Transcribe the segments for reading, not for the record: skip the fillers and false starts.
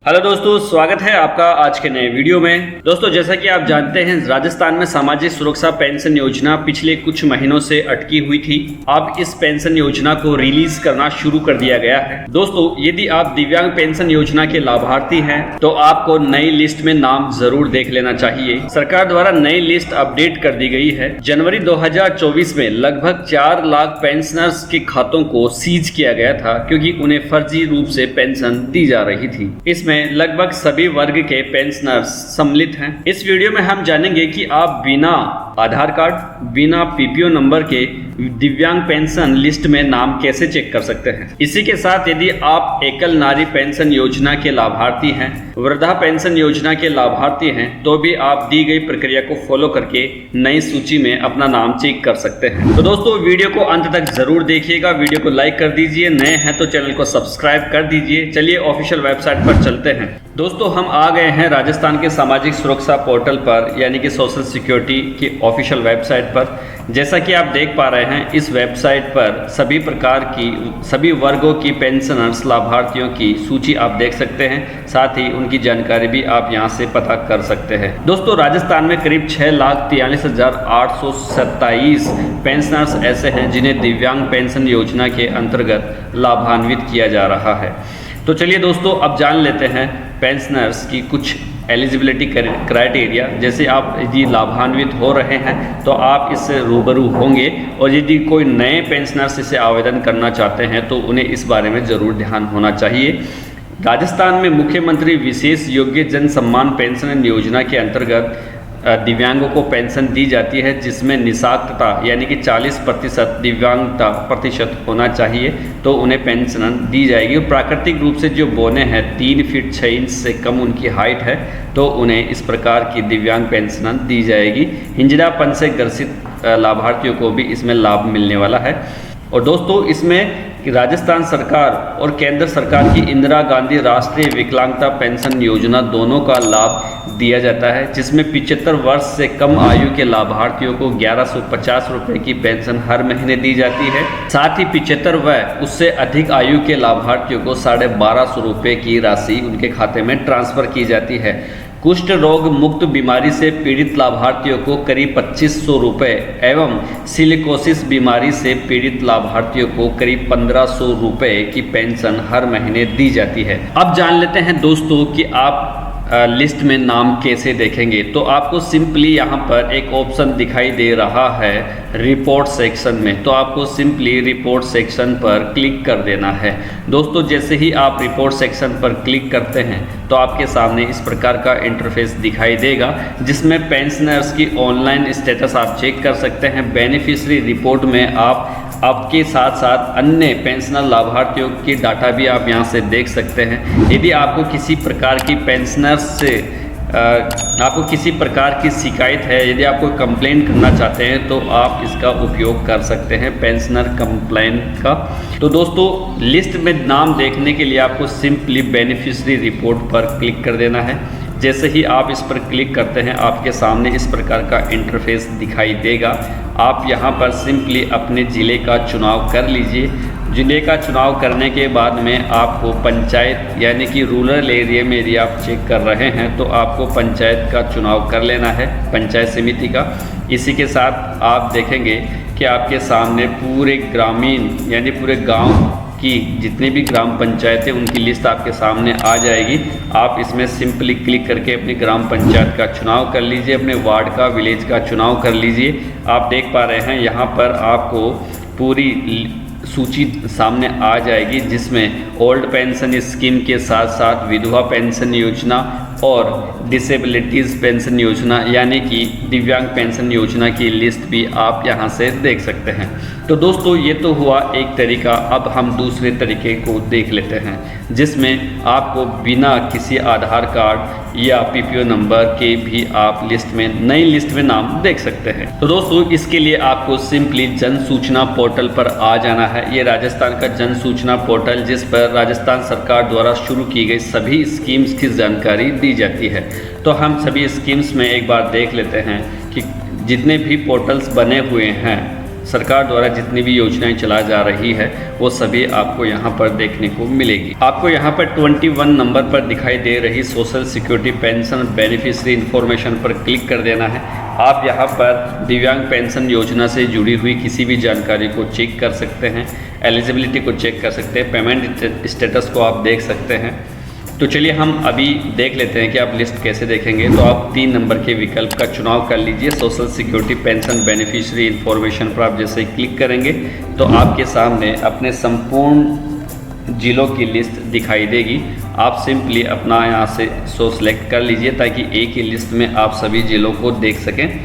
Hello दोस्तों, स्वागत है आपका आज के नए वीडियो में। दोस्तों, जैसा कि आप जानते हैं, राजस्थान में सामाजिक सुरक्षा पेंशन योजना पिछले कुछ महीनों से अटकी हुई थी। अब इस पेंशन योजना को रिलीज करना शुरू कर दिया गया है। दोस्तों, यदि आप दिव्यांग पेंशन योजना के लाभार्थी हैं तो आपको नई लिस्ट में नाम जरूर देख लेना चाहिए। सरकार द्वारा नई लिस्ट अपडेट कर दी गई है। जनवरी 2024 में लगभग 4 लाख पेंशनर्स के खातों को सीज किया गया था क्योंकि उन्हें फर्जी रूप से पेंशन दी जा रही थी। इसमें लगभग सभी वर्ग के पेंशनर्स सम्मिलित हैं। इस वीडियो में हम जानेंगे कि आप बिना आधार कार्ड, बिना पीपीओ नंबर के दिव्यांग पेंशन लिस्ट में नाम कैसे चेक कर सकते हैं। इसी के साथ यदि आप एकल नारी पेंशन योजना के लाभार्थी हैं, वृद्धा पेंशन योजना के लाभार्थी हैं, तो भी आप दी गई प्रक्रिया को फॉलो करके नई सूची में अपना नाम चेक कर सकते हैं। तो दोस्तों, वीडियो को अंत तक जरूर देखिएगा। वीडियो को लाइक कर दीजिए, नए हैं तो चैनल को सब्सक्राइब कर दीजिए। चलिए ऑफिशियल वेबसाइट पर चलते हैं। दोस्तों, हम आ गए हैं राजस्थान के सामाजिक सुरक्षा पोर्टल पर, यानी कि सोशल सिक्योरिटी की ऑफिशियल वेबसाइट पर। जैसा कि आप देख पा रहे हैं, इस वेबसाइट पर सभी प्रकार की, सभी वर्गों की पेंशनर्स लाभार्थियों की सूची आप देख सकते हैं। साथ ही उनकी जानकारी भी आप यहां से पता कर सकते हैं। दोस्तों, राजस्थान में करीब 6,43,827 पेंशनर्स ऐसे हैं जिन्हें दिव्यांग पेंशन योजना के अंतर्गत लाभान्वित किया जा रहा है। तो चलिए दोस्तों, अब जान लेते हैं पेंशनर्स की कुछ एलिजिबिलिटी क्राइटेरिया। जैसे आप यदि लाभान्वित हो रहे हैं तो आप इससे रूबरू होंगे, और यदि कोई नए पेंशनर्स इसे आवेदन करना चाहते हैं तो उन्हें इस बारे में ज़रूर ध्यान होना चाहिए। राजस्थान में मुख्यमंत्री विशेष योग्य जन सम्मान पेंशन योजना के अंतर्गत दिव्यांगों को पेंशन दी जाती है, जिसमें निशाक्तता यानी कि 40% दिव्यांगता प्रतिशत होना चाहिए तो उन्हें पेंशन दी जाएगी। और प्राकृतिक रूप से जो बौने हैं 3 फीट 6 इंच से कम उनकी हाइट है तो उन्हें इस प्रकार की दिव्यांग पेंशन दी जाएगी। हिंजड़ापन से ग्रसित लाभार्थियों को भी इसमें लाभ मिलने वाला है। और दोस्तों, इसमें राजस्थान सरकार और केंद्र सरकार की इंदिरा गांधी राष्ट्रीय विकलांगता पेंशन योजना दोनों का लाभ दिया जाता है, जिसमें 75 वर्ष से कम आयु के लाभार्थियों को 1150 रुपये की पेंशन हर महीने दी जाती है। साथ ही 75 व उससे अधिक आयु के लाभार्थियों को 1250 रुपये की राशि उनके खाते में ट्रांसफर की जाती है। कुष्ठ रोग मुक्त बीमारी से पीड़ित लाभार्थियों को करीब 2500 रुपये एवं सिलिकोसिस बीमारी से पीड़ित लाभार्थियों को करीब 1500 रुपये की पेंशन हर महीने दी जाती है। अब जान लेते हैं दोस्तों कि आप लिस्ट में नाम कैसे देखेंगे। तो आपको सिंपली यहाँ पर एक ऑप्शन दिखाई दे रहा है रिपोर्ट सेक्शन में, तो आपको सिंपली रिपोर्ट सेक्शन पर क्लिक कर देना है। दोस्तों, जैसे ही आप रिपोर्ट सेक्शन पर क्लिक करते हैं तो आपके सामने इस प्रकार का इंटरफेस दिखाई देगा, जिसमें पेंशनर्स की ऑनलाइन स्टेटस आप चेक कर सकते हैं। बेनिफिशियरी रिपोर्ट में आप आपके साथ साथ अन्य पेंशनर लाभार्थियों की डाटा भी आप यहां से देख सकते हैं। यदि आपको किसी प्रकार की पेंशनर्स से आपको किसी प्रकार की शिकायत है, यदि आप कोई कंप्लेंट करना चाहते हैं तो आप इसका उपयोग कर सकते हैं, पेंशनर कंप्लेंट का। तो दोस्तों, लिस्ट में नाम देखने के लिए आपको सिंपली बेनिफिशियरी रिपोर्ट पर क्लिक कर देना है। जैसे ही आप इस पर क्लिक करते हैं आपके सामने इस प्रकार का इंटरफेस दिखाई देगा। आप यहां पर सिंपली अपने ज़िले का चुनाव कर लीजिए। ज़िले का चुनाव करने के बाद में आपको पंचायत यानी कि रूरल एरिया में यदि आप चेक कर रहे हैं तो आपको पंचायत का चुनाव कर लेना है, पंचायत समिति का। इसी के साथ आप देखेंगे कि आपके सामने पूरे ग्रामीण यानी पूरे गाँव की जितनी भी ग्राम पंचायतें उनकी लिस्ट आपके सामने आ जाएगी। आप इसमें सिंपली क्लिक करके अपनी ग्राम पंचायत का चुनाव कर लीजिए, अपने वार्ड का, विलेज का चुनाव कर लीजिए। आप देख पा रहे हैं यहाँ पर आपको पूरी सूची सामने आ जाएगी, जिसमें ओल्ड पेंशन स्कीम के साथ साथ विधवा पेंशन योजना और डिसेबिलिटीज़ पेंशन योजना यानी कि दिव्यांग पेंशन योजना की लिस्ट भी आप यहां से देख सकते हैं। तो दोस्तों, ये तो हुआ एक तरीका। अब हम दूसरे तरीके को देख लेते हैं, जिसमें आपको बिना किसी आधार कार्ड या पीपीओ नंबर के भी आप लिस्ट में, नई लिस्ट में नाम देख सकते हैं। तो दोस्तों, इसके लिए आपको सिंपली जन सूचना पोर्टल पर आ जाना है। ये राजस्थान का जन सूचना पोर्टल, जिस पर राजस्थान सरकार द्वारा शुरू की गई सभी स्कीम्स की जानकारी दी जाती है। तो हम सभी स्कीम्स में एक बार देख लेते हैं कि जितने भी पोर्टल्स बने हुए हैं सरकार द्वारा जितनी भी योजनाएं चलाई जा रही है वो सभी आपको यहाँ पर देखने को मिलेगी। आपको यहाँ पर 21 नंबर पर दिखाई दे रही social security pension beneficiary information पर क्लिक कर देना है। आप यहाँ पर दिव्यांग पेंशन योजना से जुड़ी हुई किसी भी जानकारी को चेक कर सकते हैं, एलिजिबिलिटी को चेक कर सकते हैं, पेमेंट स्टेटस को आप देख सकते हैं। तो चलिए हम अभी देख लेते हैं कि आप लिस्ट कैसे देखेंगे। तो आप 3 नंबर के विकल्प का चुनाव कर लीजिए। Social security pension beneficiary information पर आप जैसे क्लिक करेंगे तो आपके सामने अपने संपूर्ण जिलों की लिस्ट दिखाई देगी। आप सिंपली अपना यहाँ से सेलेक्ट कर लीजिए ताकि एक ही लिस्ट में आप सभी जिलों को देख सकें।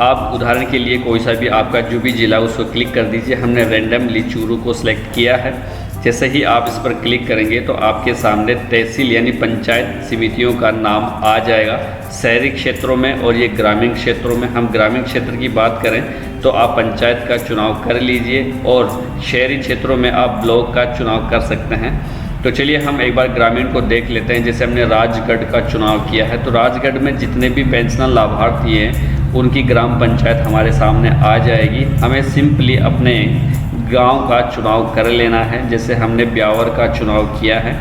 आप उदाहरण के लिए कोई सा भी आपका जो भी ज़िला उसको क्लिक कर दीजिए। हमने रैंडमली चूरू को सिलेक्ट किया है। जैसे ही आप इस पर क्लिक करेंगे तो आपके सामने तहसील यानी पंचायत समितियों का नाम आ जाएगा शहरी क्षेत्रों में और ये ग्रामीण क्षेत्रों में। हम ग्रामीण क्षेत्र की बात करें तो आप पंचायत का चुनाव कर लीजिए और शहरी क्षेत्रों में आप ब्लॉक का चुनाव कर सकते हैं। तो चलिए हम एक बार ग्रामीण को देख लेते हैं। जैसे हमने राजगढ़ का चुनाव किया है तो राजगढ़ में जितने भी पेंशनर लाभार्थी हैं उनकी ग्राम पंचायत हमारे सामने आ जाएगी। हमें सिंपली अपने गांव का चुनाव कर लेना है। जैसे हमने ब्यावर का चुनाव किया है।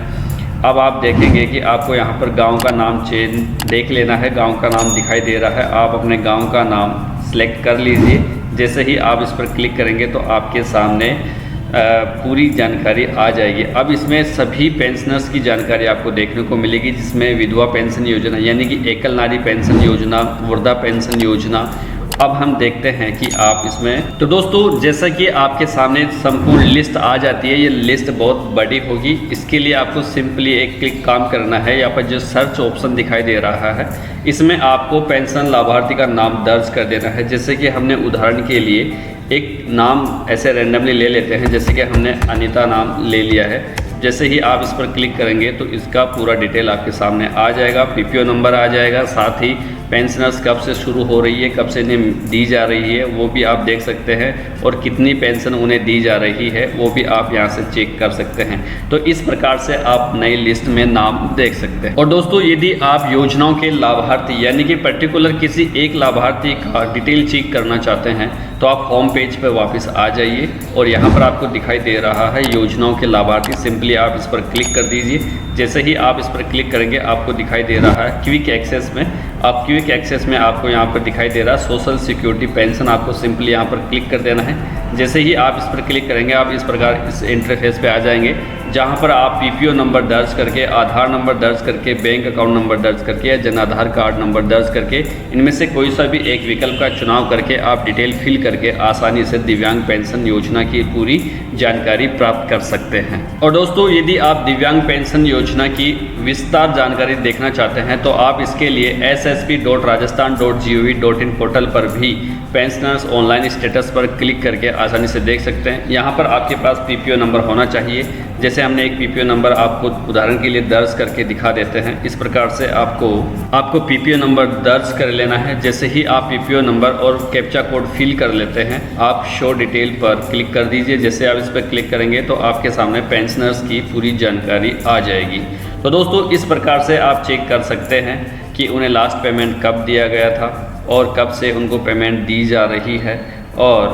अब आप देखेंगे कि आपको यहाँ पर गांव का नाम चेंज देख लेना है। गांव का नाम दिखाई दे रहा है, आप अपने गांव का नाम सेलेक्ट कर लीजिए। जैसे ही आप इस पर क्लिक करेंगे तो आपके सामने पूरी जानकारी आ जाएगी। अब इसमें सभी पेंशनर्स की जानकारी आपको देखने को मिलेगी, जिसमें विधवा पेंशन योजना यानी कि एकल नारी पेंशन योजना, वृद्धा पेंशन योजना। अब हम देखते हैं कि आप इसमें तो दोस्तों जैसा कि आपके सामने संपूर्ण लिस्ट आ जाती है। ये लिस्ट बहुत बड़ी होगी। इसके लिए आपको सिंपली एक क्लिक काम करना है। यहाँ पर जो सर्च ऑप्शन दिखाई दे रहा है इसमें आपको पेंशन लाभार्थी का नाम दर्ज कर देना है। जैसे कि हमने उदाहरण के लिए एक नाम ऐसे रैंडमली ले लेते हैं। जैसे कि हमने अनीता नाम ले लिया है। जैसे ही आप इस पर क्लिक करेंगे तो इसका पूरा डिटेल आपके सामने आ जाएगा। पीपीओ नंबर आ जाएगा, साथ ही पेंशनर्स कब से शुरू हो रही है, कब से इन्हें दी जा रही है वो भी आप देख सकते हैं और कितनी पेंशन उन्हें दी जा रही है वो भी आप यहां से चेक कर सकते हैं। तो इस प्रकार से आप नई लिस्ट में नाम देख सकते हैं। और दोस्तों यदि आप योजनाओं के लाभार्थी यानी कि पर्टिकुलर किसी एक लाभार्थी का डिटेल चेक करना चाहते हैं तो आप होम पेज पर वापस आ जाइए और यहाँ पर आपको दिखाई दे रहा है योजनाओं के लाभार्थी। सिंपली आप इस पर क्लिक कर दीजिए। जैसे ही आप इस पर क्लिक करेंगे आपको दिखाई दे रहा है क्विक एक्सेस में। आप क्विक एक्सेस में आपको यहाँ पर दिखाई दे रहा है सोशल सिक्योरिटी पेंशन। आपको सिंपली यहाँ पर क्लिक कर देना है। जैसे ही आप इस पर क्लिक करेंगे आप इस प्रकार इस इंटरफेस पे आ जाएंगे, जहाँ पर आप पीपीओ नंबर दर्ज करके, आधार नंबर दर्ज करके, बैंक अकाउंट नंबर दर्ज करके या जन आधार कार्ड नंबर दर्ज करके इनमें से कोई सा भी एक विकल्प का चुनाव करके आप डिटेल फिल करके आसानी से दिव्यांग पेंशन योजना की पूरी जानकारी प्राप्त कर सकते हैं। और दोस्तों यदि आप दिव्यांग पेंशन योजना की विस्तार जानकारी देखना चाहते हैं तो आप इसके लिए ssp.rajasthan.gov.in पोर्टल पर भी पेंशनर्स ऑनलाइन स्टेटस पर क्लिक करके आसानी से देख सकते हैं। यहाँ पर आपके पास पीपीओ नंबर होना चाहिए। जैसे हमने एक पीपीओ नंबर आपको उदाहरण के लिए दर्ज करके दिखा देते हैं। इस प्रकार से आपको पीपीओ नंबर दर्ज कर लेना है। जैसे ही आप पीपीओ नंबर और कैप्चा कोड फिल कर लेते हैं आप शो डिटेल पर क्लिक कर दीजिए। जैसे आप इस पर क्लिक करेंगे तो आपके सामने पेंशनर्स की पूरी जानकारी आ जाएगी। तो दोस्तों इस प्रकार से आप चेक कर सकते हैं कि उन्हें लास्ट पेमेंट कब दिया गया था और कब से उनको पेमेंट दी जा रही है और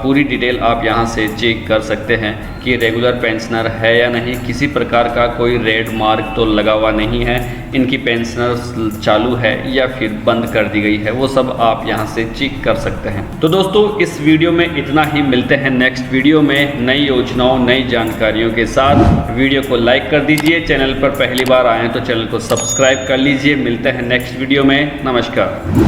पूरी डिटेल आप यहां से चेक कर सकते हैं कि रेगुलर पेंशनर है या नहीं, किसी प्रकार का कोई रेड मार्क तो लगा हुआ नहीं है, इनकी पेंशनर चालू है या फिर बंद कर दी गई है, वो सब आप यहां से चेक कर सकते हैं। तो दोस्तों इस वीडियो में इतना ही। मिलते हैं नेक्स्ट वीडियो में नई योजनाओं नई जानकारियों के साथ। वीडियो को लाइक कर दीजिए, चैनल पर पहली बार आए तो चैनल को सब्सक्राइब कर लीजिए। मिलते हैं नेक्स्ट वीडियो में। नमस्कार।